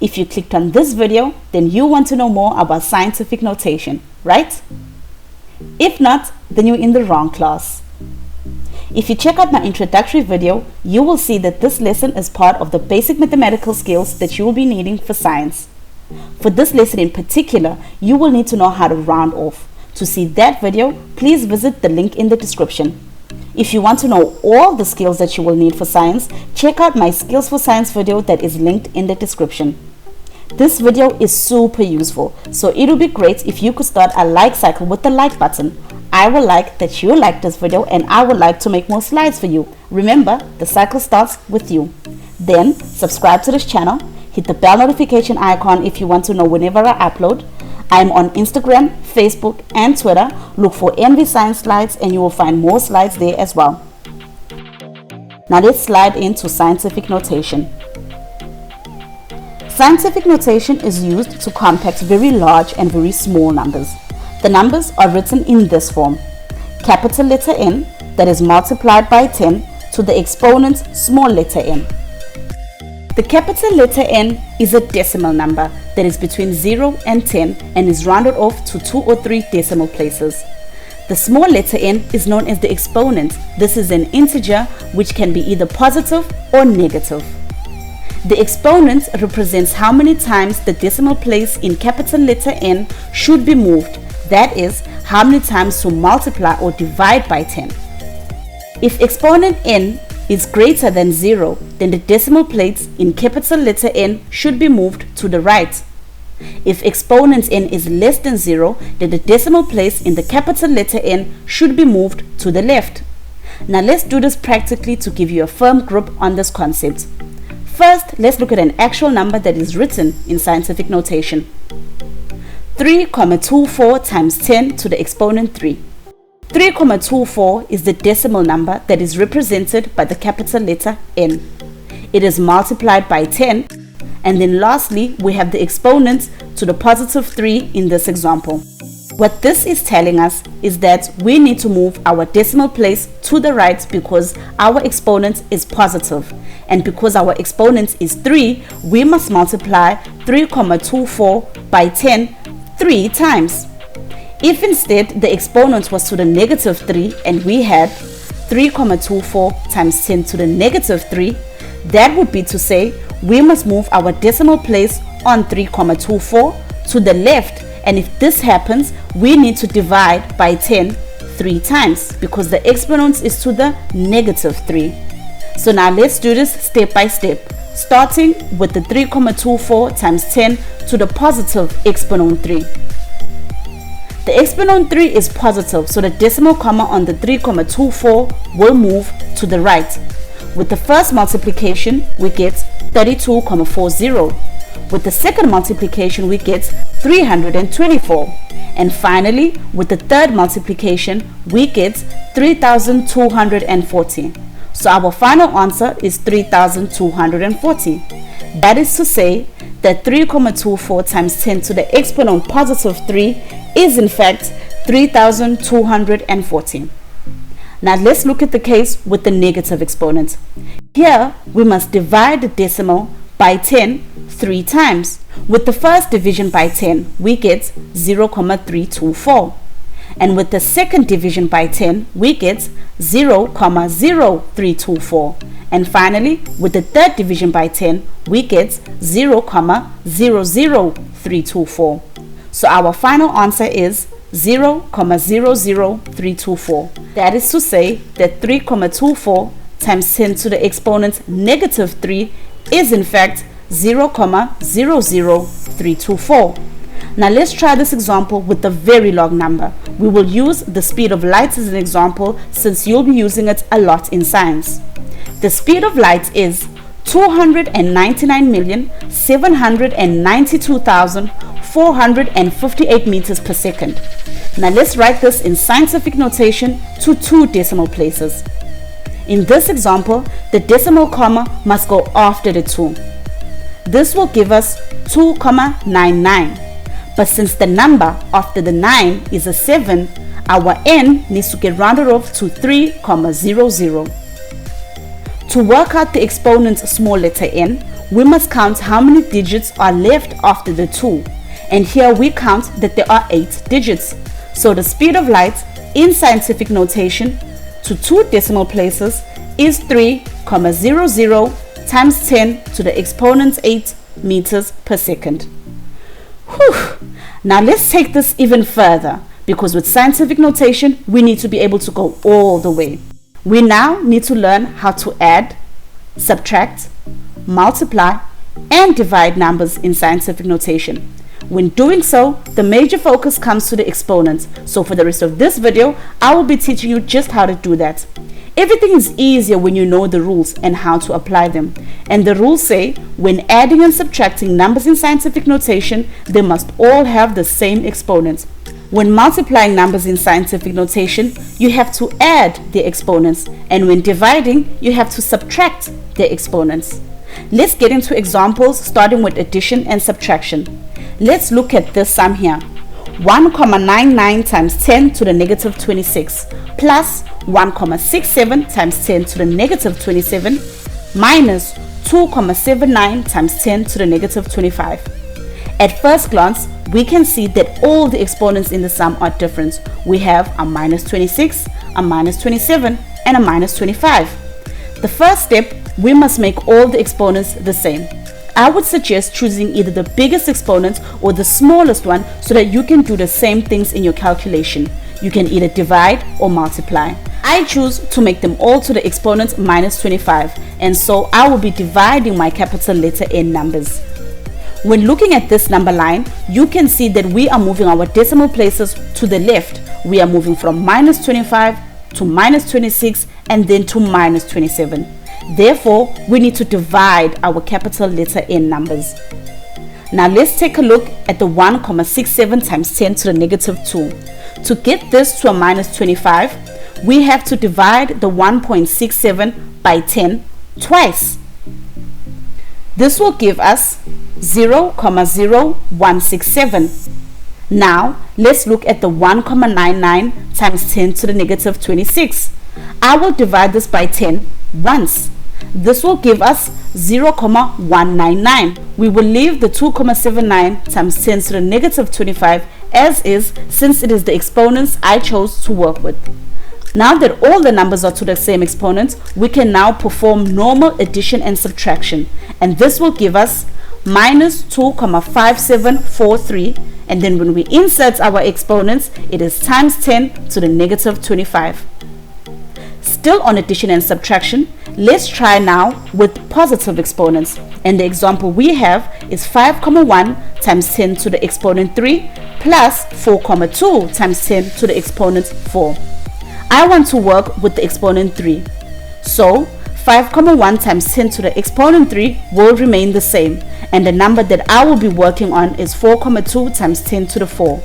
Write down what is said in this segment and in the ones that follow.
If you clicked on this video, then you want to know more about scientific notation, right? If not, then you're in the wrong class. If you check out my introductory video, you will see that this lesson is part of the basic mathematical skills that you will be needing for science. For this lesson in particular, you will need to know how to round off. To see that video, please visit the link in the description. If you want to know all the skills that you will need for science, check out my Skills for Science video that is linked in the description. This video is super useful, so it would be great if you could start a like cycle with the like button. I will like that you like this video and I would like to make more slides for you. Remember, the cycle starts with you. Then subscribe to this channel, hit the bell notification icon if you want to know whenever I upload. I'm on Instagram, Facebook and Twitter. Look for NVScienceSlides and you will find more slides there as well. Now let's slide into scientific notation. Scientific notation is used to compact very large and very small numbers. The numbers are written in this form: capital letter N that is multiplied by 10 to the exponent small letter n. The capital letter N is a decimal number that is between 0 and 10 and is rounded off to 2 or 3 decimal places. The small letter n is known as the exponent. This is an integer which can be either positive or negative. The exponent represents how many times the decimal place in capital letter N should be moved. That is, how many times to multiply or divide by 10. If exponent n is greater than 0, then the decimal place in capital letter N should be moved to the right. If exponent n is less than 0, then the decimal place in the capital letter N should be moved to the left. Now let's do this practically to give you a firm grip on this concept. First, let's look at an actual number that is written in scientific notation. 3,24 times 10 to the exponent 3. 3,24 is the decimal number that is represented by the capital letter N. It is multiplied by 10, and then lastly we have the exponent to the positive 3 in this example. What this is telling us is that we need to move our decimal place to the right because our exponent is positive, and because our exponent is 3, we must multiply 3,24 by 10 3 times. If instead the exponent was to the negative 3 and we had 3,24 times 10 to the negative 3, that would be to say we must move our decimal place on 3,24 to the left, and if this happens we need to divide by 10 3 times because the exponent is to the negative 3. So now let's do this step by step, starting with the 3,24 times 10 to the positive exponent 3. The exponent 3 is positive, so the decimal comma on the 3,24 will move to the right. With the first multiplication, we get 32,40. With the second multiplication, we get 324. And finally, with the third multiplication, we get 3,240. So our final answer is 3,240. That is to say that 3,24 times 10 to the exponent positive 3 is in fact 3,240. Now let's look at the case with the negative exponent. Here we must divide the decimal by 10 3 times. With the first division by 10 we get 0,324, and with the second division by 10 we get 0,0324, and finally with the third division by 10 we get 0,00324. So our final answer is 0,00324. That is to say that 3,24 times 10 to the exponent negative 3 is in fact 0,00324. Now let's try this example with a very long number. We will use the speed of light as an example since you'll be using it a lot in science. The speed of light is 299,792,458 meters per second. Now let's write this in scientific notation to 2 decimal places. In this example, the decimal comma must go after the 2. This will give us 2,99. But since the number after the 9 is a 7, our n needs to get rounded off to 3,00. To work out the exponent's small letter n, we must count how many digits are left after the 2. And here we count that there are 8 digits. So the speed of light in scientific notation to 2 decimal places is 3,00 times 10 to the exponent 8 meters per second. Whew. Now let's take this even further, because with scientific notation we need to be able to go all the way. We now need to learn how to add, subtract, multiply, and divide numbers in scientific notation. When doing so, the major focus comes to the exponents. So for the rest of this video, I will be teaching you just how to do that. Everything is easier when you know the rules and how to apply them. And the rules say, when adding and subtracting numbers in scientific notation, they must all have the same exponent. When multiplying numbers in scientific notation, you have to add their exponents. And when dividing, you have to subtract their exponents. Let's get into examples starting with addition and subtraction. Let's look at this sum here. 1,99 times 10 to the negative 26 plus 1,67 times 10 to the negative 27 minus 2,79 times 10 to the negative 25. At first glance, we can see that all the exponents in the sum are different. We have a minus 26, a minus 27, and a minus 25. The first step, we must make all the exponents the same. I would suggest choosing either the biggest exponent or the smallest one so that you can do the same things in your calculation. You can either divide or multiply. I choose to make them all to the exponent minus 25, and so I will be dividing my capital letter N numbers. When looking at this number line, you can see that we are moving our decimal places to the left. We are moving from minus 25 to minus 26 and then to minus 27. Therefore, we need to divide our capital letter N numbers. Now let's take a look at the 1,67 times 10 to the negative 2. To get this to a minus 25, we have to divide the 1.67 by 10 twice. This will give us 0,0167. Now let's look at the 1,99 times 10 to the negative 26. I will divide this by 10 once. This will give us 0,199. We will leave the 2,79 times 10 to the negative 25 as is, since it is the exponents I chose to work with. Now that all the numbers are to the same exponent, we can now perform normal addition and subtraction, and this will give us minus 2,5743, and then when we insert our exponents, it is times 10 to the negative 25. Still on addition and subtraction, let's try now with positive exponents, and the example we have is 5,1 times 10 to the exponent 3 plus 4,2 times 10 to the exponent 4. I want to work with the exponent 3, so 5,1 times 10 to the exponent 3 will remain the same, and the number that I will be working on is 4,2 times 10 to the 4.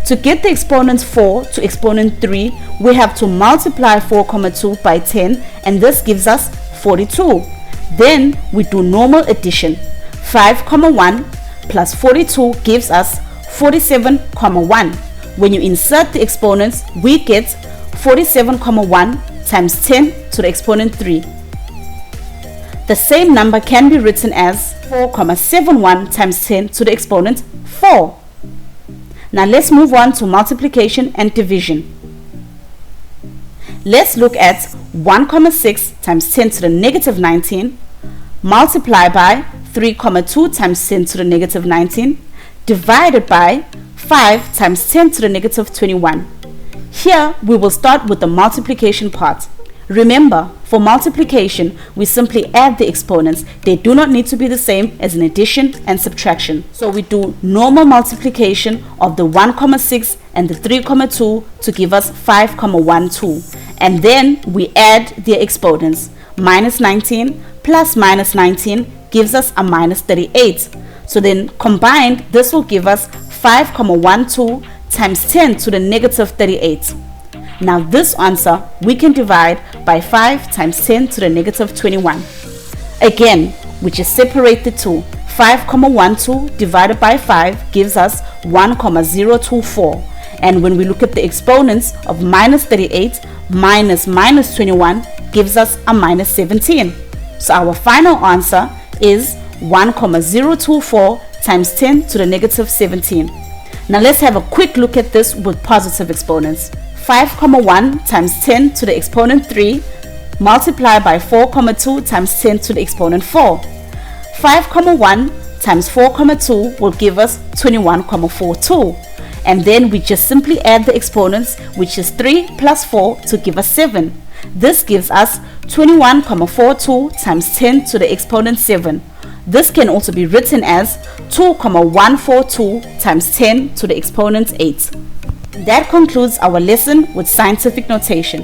To get the exponent 4 to exponent 3, we have to multiply 4,2 by 10, and this gives us 42. Then we do normal addition. 5,1 plus 42 gives us 47,1. When you insert the exponents, we get 47,1 times 10 to the exponent 3. The same number can be written as 4,71 times 10 to the exponent 4. Now let's move on to multiplication and division. Let's look at 1,6 times 10 to the negative 19 multiplied by 3,2 times 10 to the negative 19 divided by 5 times 10 to the negative 21. Here we will start with the multiplication part. Remember, for multiplication, we simply add the exponents. They do not need to be the same as in addition and subtraction. So we do normal multiplication of the 1,6 and the 3,2 to give us 5,12. And then we add their exponents. Minus 19 plus minus 19 gives us a minus 38. So then combined, this will give us 5,12 times 10 to the negative 38. Now this answer we can divide by 5 times 10 to the negative 21. Again, we just separate the two. 5,12 divided by 5 gives us 1,024. And when we look at the exponents of minus 38 minus minus 21 gives us a minus 17. So our final answer is 1,024 times 10 to the negative 17. Now let's have a quick look at this with positive exponents. 5,1 times 10 to the exponent 3 multiplied by 4,2 times 10 to the exponent 4. 5,1 times 4,2 will give us 21,42. And then we just simply add the exponents, which is 3 plus 4 to give us 7. This gives us 21,42 times 10 to the exponent 7. This can also be written as 2,142 times 10 to the exponent 8. That concludes our lesson with scientific notation.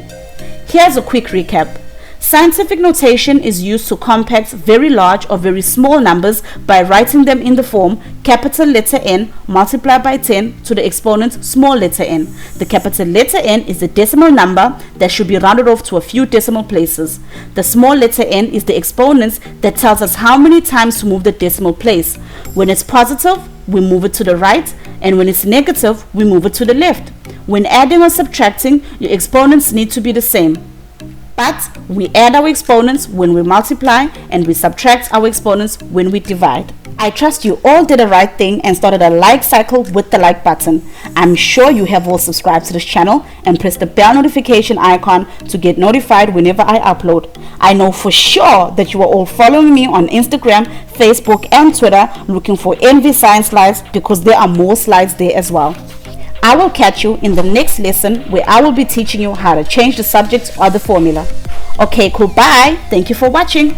Here's a quick recap. Scientific notation is used to compact very large or very small numbers by writing them in the form capital letter N multiplied by 10 to the exponent small letter n. The capital letter N is the decimal number that should be rounded off to a few decimal places. The small letter n is the exponents that tells us how many times to move the decimal place. When it's positive, we move it to the right, and when it's negative, we move it to the left. When adding or subtracting, your exponents need to be the same. But we add our exponents when we multiply and we subtract our exponents when we divide. I trust you all did the right thing and started a like cycle with the like button. I'm sure you have all subscribed to this channel and pressed the bell notification icon to get notified whenever I upload. I know for sure that you are all following me on Instagram, Facebook and Twitter looking for NVScienceSlides because there are more slides there as well. I will catch you in the next lesson where I will be teaching you how to change the subject or the formula. Okay, cool, bye. Thank you for watching.